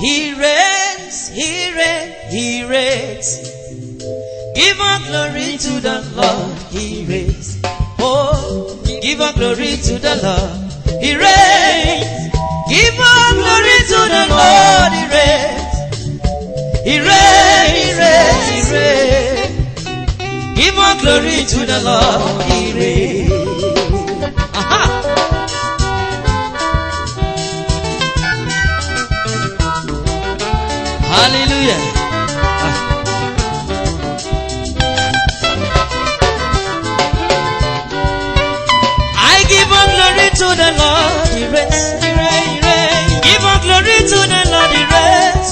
He reigns, he reigns, he reigns. Give all glory to the Lord, he reigns. Oh, give all glory to the Lord, he reigns. Give all glory to the Lord, he reigns. He reigns, he reigns, he reigns. Give all glory to the Lord, he reigns. Aha! Hallelujah. I give all glory to the Lord, he reigns. Give all glory to the Lord, he reigns.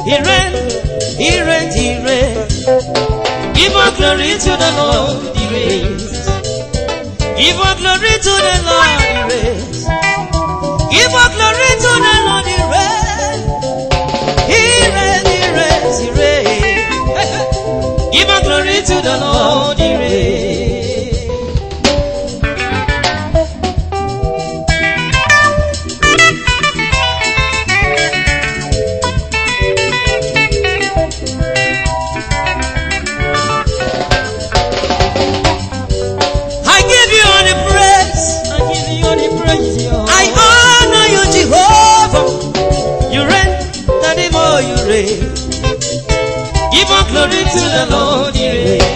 He reigns, he reigns, he reigns. Give all glory to the Lord, he reigns. Give all glory to the Lord, he reigns. Give all glory to the Lord, he reigns. He reigns, he reigns, he reigns. Give all glory to the Lord, he reigns. Give all glory to the Lord, he reigns.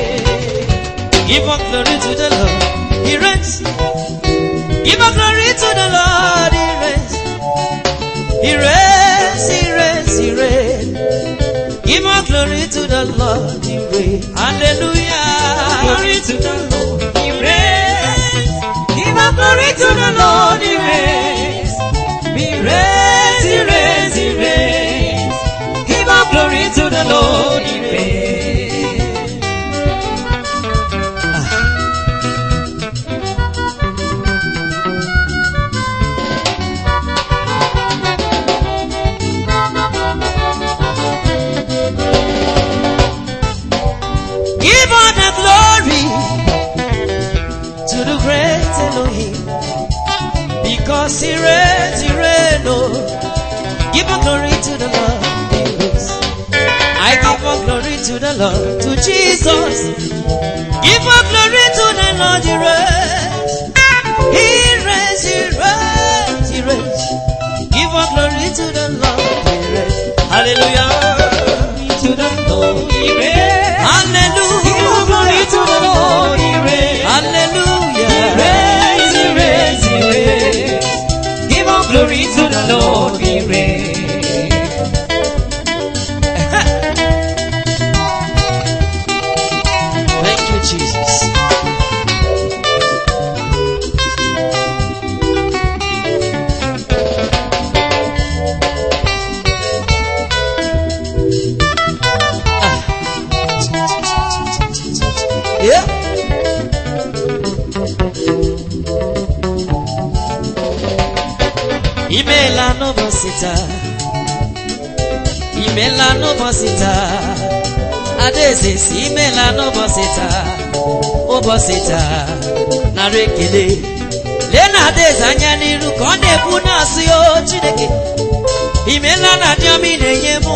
Give all glory to the Lord, he reigns. Give all glory to the Lord, he reigns. He reigns, he reigns, he reigns. Give all glory to the Lord, he reigns. Hallelujah. Glory to the Lord, he reigns. Give all glory to the Lord, he reigns. He reigns, he reigns, he reigns. Give all glory to the Lord, he reigns. Give all the glory to the great Elohim, because he reigns, he reigns. Oh, give all glory to the Lord. I give all glory to the Lord, to Jesus. Give all glory to the Lord, he reigns. He reigns, he reigns, he reigns. Give all glory to the Lord, he reigns. Hallelujah. To the Lord, he reigns. Hallelujah. Give all glory to the Lord, he reigns. Hallelujah. He reigns, he reigns, he reigns. Give all glory to the Lord, he reigns. Jesus. Yeah. Imela no bosita. Imela no bosita. Adeze si imela no bosita. O bosita na rekele. Lena adeze anya niru ka na-ebu na-asụ ya Chineke. Imela na diami na-enye m.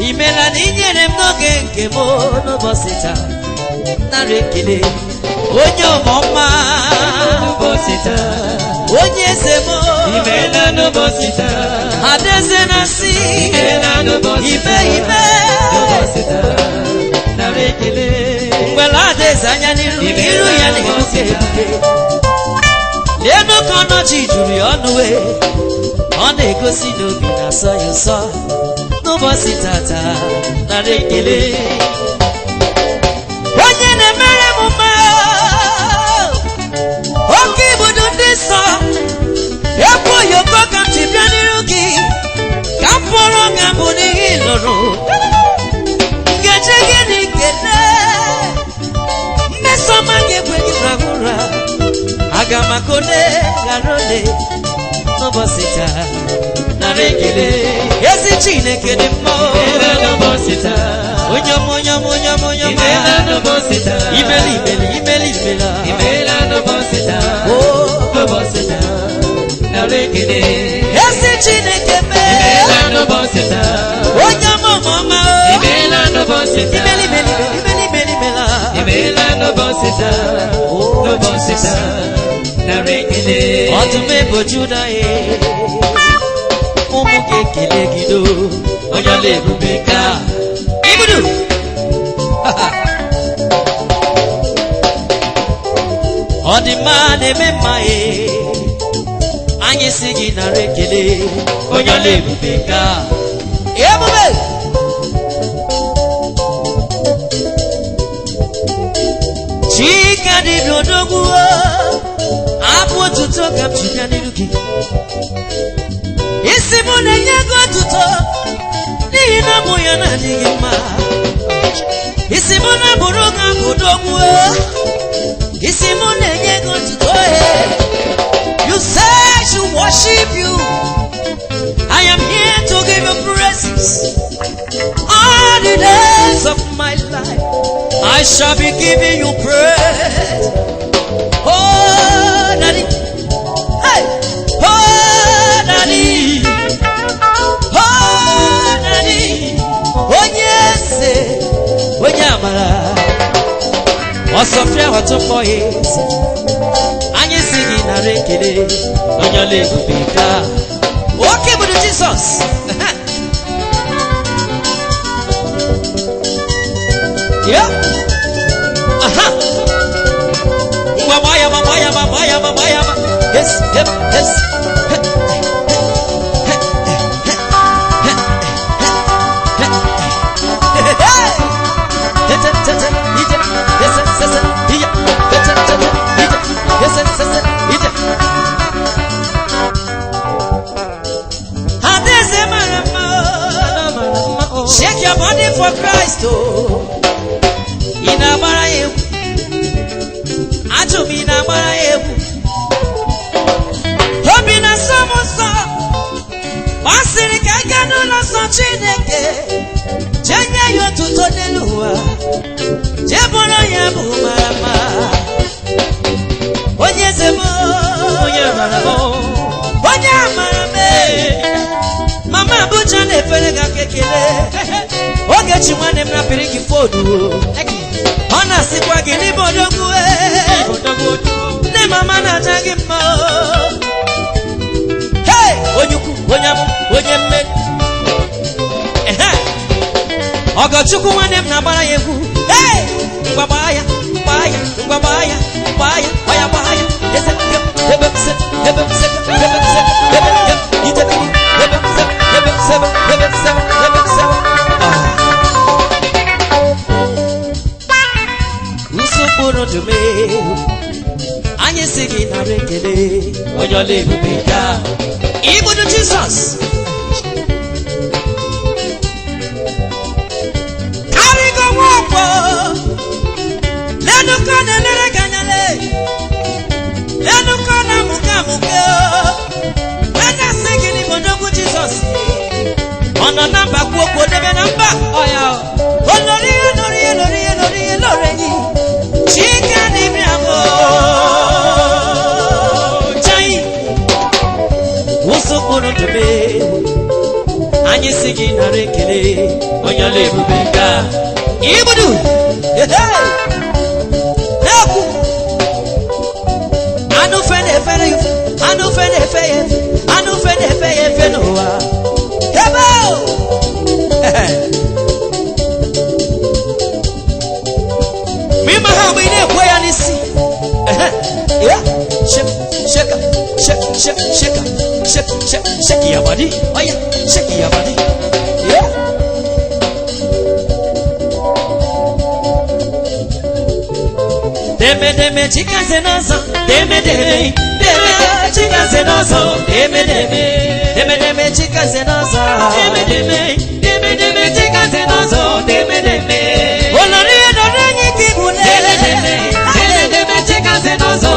Imela na inyere m n'oge nke m n'ụbọchịta na rekele. Onye ọmụma n'ụbọchịta. Onye eze m imela n'ụbọchịta. Adeze na si imela n'ụbọchịta. Ime n'ụbọchịta na rekele. Mgbela adeze anya n'iru iru ya na-ebuke ebuke. Lenu ka ọnọchi juru ya ọnụ wee. Ọ na-egosi n'obi na-asọ ya ụsọ n'ụbọchị tata nara ekele. Onye na-emere m mma oke ibudu ndị nsọ ekwu oyoko ka m ji bịa n'iru gị ka m pụrụ nga mbụ n'ihe ịlụrụ nkeji gị na ikele mmesoma gị ekweghị rahụ ụra aga m akone ghara ole n'ụbọchị taa nara ekele. Ezi Chineke dị mma onye ọma onye ọma onye ọma onye ọma imeli imeli imeli imela imela n'ụbọchị taa n'ụbọchị taa nara ekele. Ezi Chineke Imela no bosita, no bosita, na rekele. Otume bojuda e, umuke kele gido, onyale bubeka. Ibudu. Odimane memae, anye sigi na rekele, onyale bubeka. Ebube. Chika di dodogu, apo tuto kapchika ni luki. Isimune nyego tuto, ni ina moya na digima. Isimune buruga budogu, isimune nyego tuto. You say to worship you. I am here to give you praises. All the days of my life I shall be giving you praise. Oh, Daddy. Hey. Oh, Daddy. Oh, Daddy. Oh, yes. Oh, Yamara. What's up there? What's up for it? And you singing a rekele on your little bika. Okay, but Jesus. Yeah. Aha. Mamaya. Yes. Shake your body for Christ, oh. Inabara ewu, achumi inabara ewu. Hobi na samosa, wasiri kagano na sachineke. Jenye yo tuto neluwa, jebono ya bumarama. Onye zemo, onye maramo, onye marame. Mama bucha neferega kekele. Oge chimane mna piriki fodu. Ona sikwa gini bodogu ne mama na jagi mo. Hey, onyuku, onyamu, onyemme. Oga chuku wane mna bara yehu. Hey, ngwabaya. Usupuru tume, anye sigi na rekele, onyole bubeka. Ibudu Jesus. Karigo wopo, lenu kone nere ganyale, lenu kone muke. Wena sigi ni bodogu Jesus. Ona namba kuoko debe namba. Oya. Olori. Chika ni miamo. Chai. Usupuru tume. Anyi sigi na rekele. Onyole bubeka. Ibudu. Neku. Anu fene fenoa. Hebo. Mima hamine kwa yanisi. Yeah. Shake your body. Oh yeah, shake your body. Yeah. Deme chika zenozo. Deme chika zenozo. Deme chika zenozo. Deme chika zenozo. Olori edorenyi kibule. Deme chika zenozo.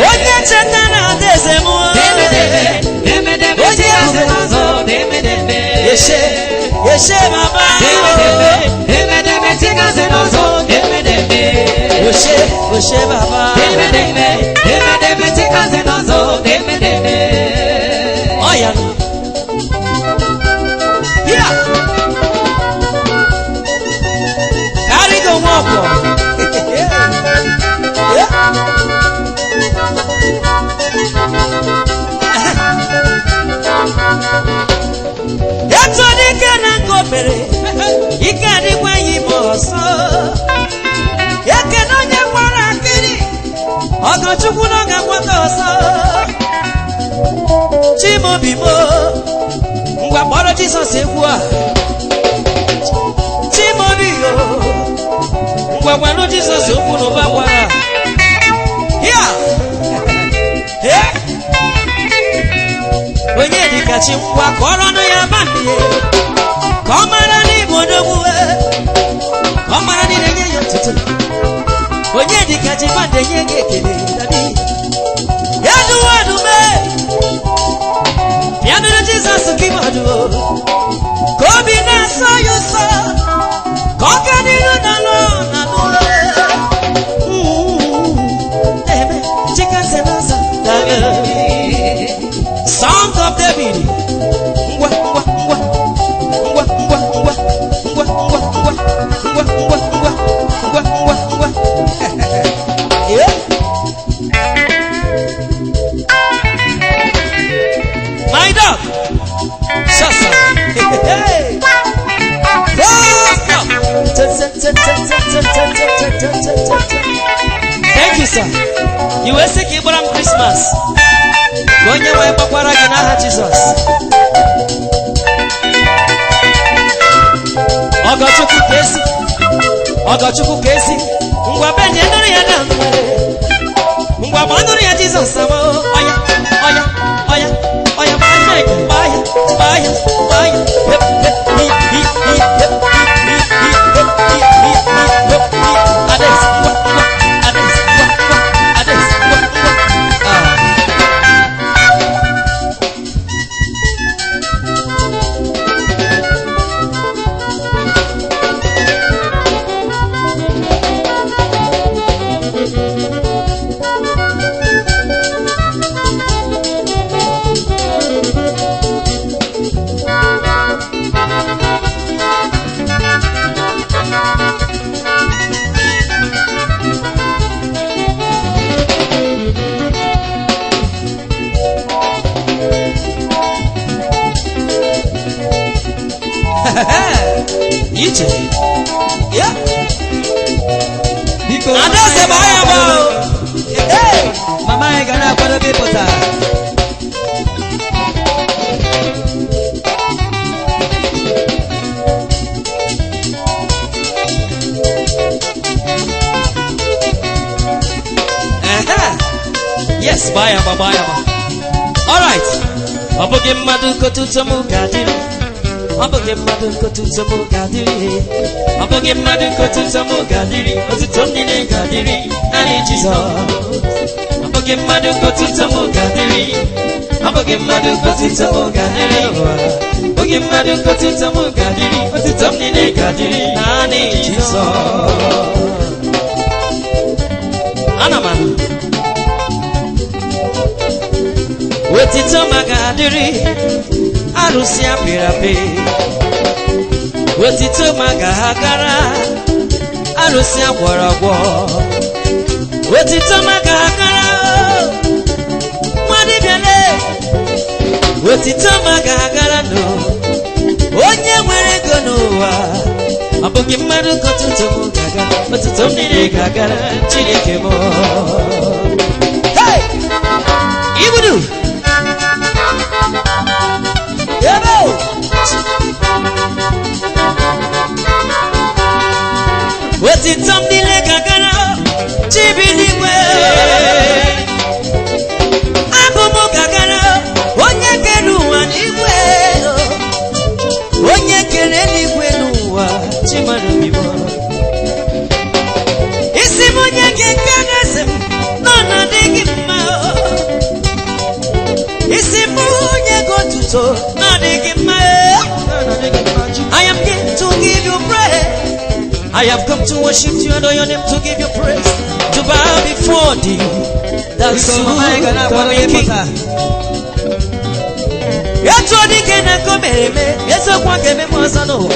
Oye chetana dezemu. Deme chika zenozo. Yeshe baba. Deme chika zenozo. Yeshe baba. Deme chika zenozo. Oya. Yeah. mere ike adịkwa yi ọsọ ekene onye gwara akịrị ọgọchukwu na ọ ga-agbata ọsọ Chimobi mo ngwa kpọrọ Jizọs egwu a Chimobi yo ngwa gwanụ Jizọs okwu n'ụba gwara ya onye dịka chi ngwa ka ọrụ ọnụ ya bandie ka ọ mara n'Igbo n'ogbuwe ka ọ mara niile nye ya ọtụtụ onye dịka chi bandie nye gị ekele ya duwadume ya nụrụ Jizọs kibọdụ ka obi na-asọ ya ụsọ ka ọ ga n'ihu na n'ụlọ ebe chikasị n'ọsọ Song of David ngwa ngwa ngwa ngwa ngwa ngwa ngwa ngwa ngwa ngwa ngwa ngwa ngwa ngwa my dog Sasa hey thank you sir you were sick Ibrahim Christmas onye wee gbakwara gị n'aha Jizọs ọgọchukwu ka esi ngwa benye nụrụ ya na nwere ngwa ma nụrụ ya Jizọs ama ọya ọya ọya ọya ma Chineke gbaya Iche ya biko adase baya ba mama e gana kwado be pota yes baya ba all right oboge mmadu kotuto mu gadiri oboge mmadu kotuto mu gadiri oboge mmadu kotuto mu gadiri otuto nile gadiri ani Jesus oboge mmadu kotuto mu gadiri oboge mmadu kotuto mu gadiri oboge mmadu kotuto mu gadiri otuto nile gadiri ani Jesus anamanu otito magadiri arusi apirape otito magahagara arusi agwọrọgwọ otito magahagara nwadibịale otito magahagara no onye nwere ego n'ụwa ọ bụghị mmadụ ka ọtụtụ m ga-agara ọtụtụ m niile ga-agara Chineke m Ibudu Yebo otito m niile ga-agara Chibiligwe abụ m ga-agara onye kere ụwa n'igwe onye kere eluigwe n'ụwa Chimarubibo isi m onye ga-ekere eze m nọ na adịghị mma isi m onye ga-otuto na adịghị mma I am here to give you praise I have come to worship you and your name to give you praise to bow before thee that's who coming king Yato dike na komereme Yesokwa keme mwazano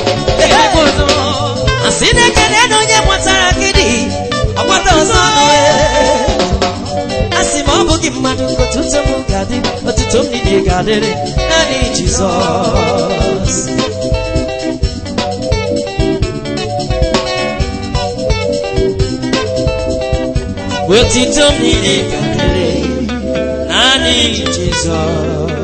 Asine kene nonye mwatara kidi Akwata ozano Asima obugi mmadu kotuto mugadi Otuto mnini gadere Nani Jesus otito m niile ka nkele naanị Jizọs.